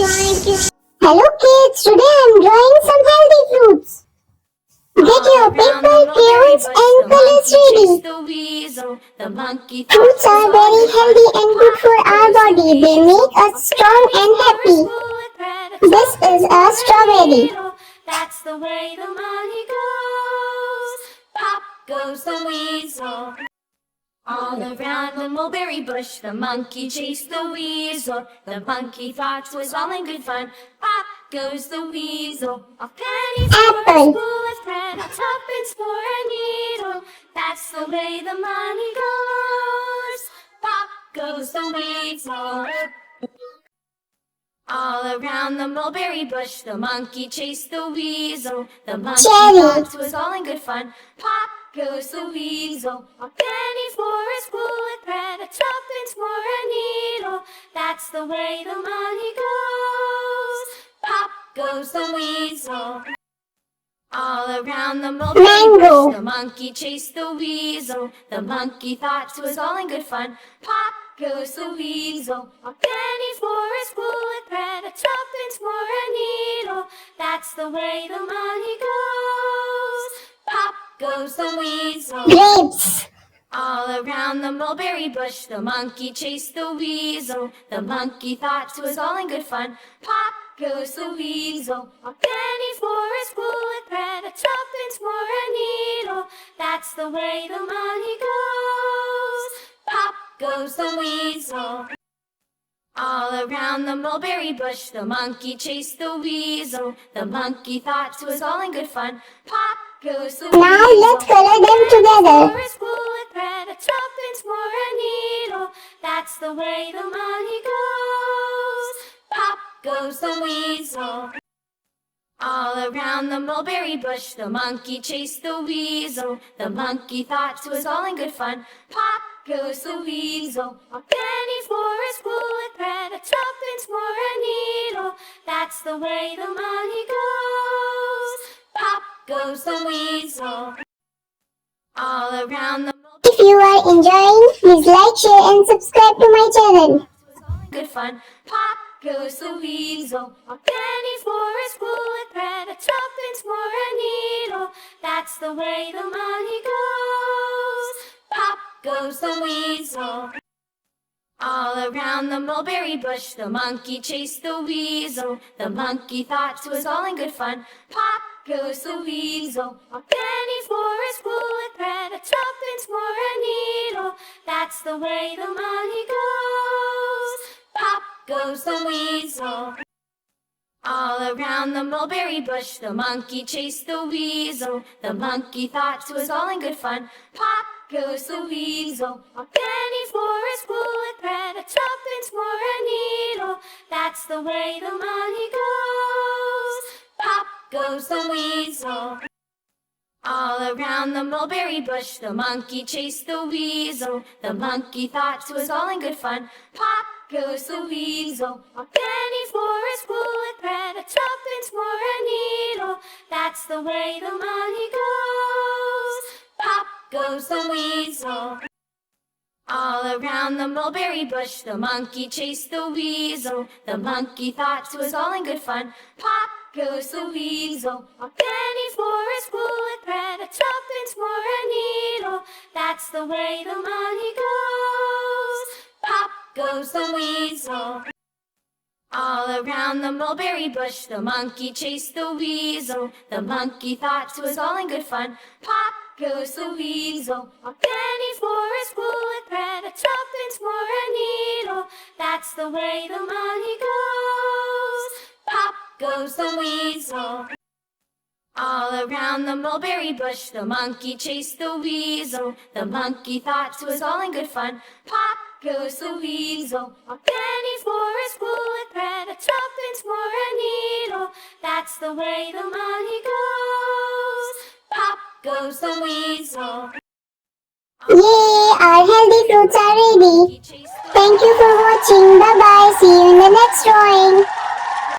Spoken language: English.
Hello kids, today I am drawing some healthy fruits. Get your paper, crayons and colors ready. Fruits are very healthy and good for our body. They make us strong and happy. This is a strawberry. That's the way the money goes. Pop goes the weasel. All around the mulberry bush, the monkey chased the weasel. The monkey thought it was all in good fun. Pop goes the weasel. A penny for a spool of thread, a tuppence for a needle. That's the way the money goes. Pop goes the weasel. All around the mulberry bush, the monkey chased the weasel. The monkey thought it was all in good fun. Pop goes the weasel. A penny for a spool of thread, a tuppence for a needle. That's the way the money goes. Pop goes the weasel. All around the mulberry bush, the monkey chased the weasel. The monkey thought it was all in good fun. Pop goes the weasel. A penny for a spool of thread, a tuppence for a needle. That's the way the money goes. Pop goes the weasel. Grapes. All around the mulberry bush, the monkey chased the weasel. The monkey thought it was all in good fun. Pop goes the weasel. A penny for a spool of thread, a tuppence for a needle. That's the way the money goes. Pop goes the weasel. All around the mulberry bush, the monkey chased the weasel. The monkey thought it was all in good fun. Pop goes the weasel. Now let's color them together. For a spool of thread, a tuppence for a needle. That's the way the money goes. Pop goes the weasel. All around the mulberry bush, the monkey chased the weasel. The monkey thought it was all in good fun. Pop goes the weasel. A penny for a spool of thread, a tuppence for a needle. That's the way the money goes. Pop goes the weasel. All around the If you are enjoying, please like, share and subscribe to my channel. good fun. Pop goes the weasel. A penny for a spool of thread, a tuppence for a needle. That's the way the money goes. Pop goes the weasel. All around the mulberry bush, the monkey chased the weasel. The monkey thought it was all in good fun. Pop goes the weasel. A penny for a spool of thread, a tuppence for a needle. That's the way the money goes. Pop goes the weasel. All around the mulberry bush, the monkey chased the weasel. The monkey thought it was all in good fun. Pop goes the weasel. A penny for a spool of thread, a tuppence for a needle. That's the way the money goes. Pop goes the weasel. All around the mulberry bush, the monkey chased the weasel. The monkey thought it was all in good fun. Pop goes the weasel. A penny for a spool of thread, a tuppence for a needle. That's the way the money goes. Pop goes the weasel. All around the mulberry bush, the monkey chased the weasel. The monkey thought it was all in good fun. Pop goes the weasel. A penny for a spool of thread, a tuppence for a needle. That's the way the money goes. Pop goes the weasel. All around the mulberry bush, the monkey chased the weasel. The monkey thought it was all in good fun. Pop goes the weasel. A penny for a spool of thread, a tuppence for a needle. That's the way the money goes. Pop goes the weasel. All around the mulberry bush, the monkey chased the weasel. The monkey thought it was all in good fun. Pop goes the weasel. A penny for a spool of thread, a tuppence for a needle. That's the way the money goes. Pop goes the weasel. Yay! Our healthy fruits are ready. Thank you for watching. Bye bye. See you in the next drawing.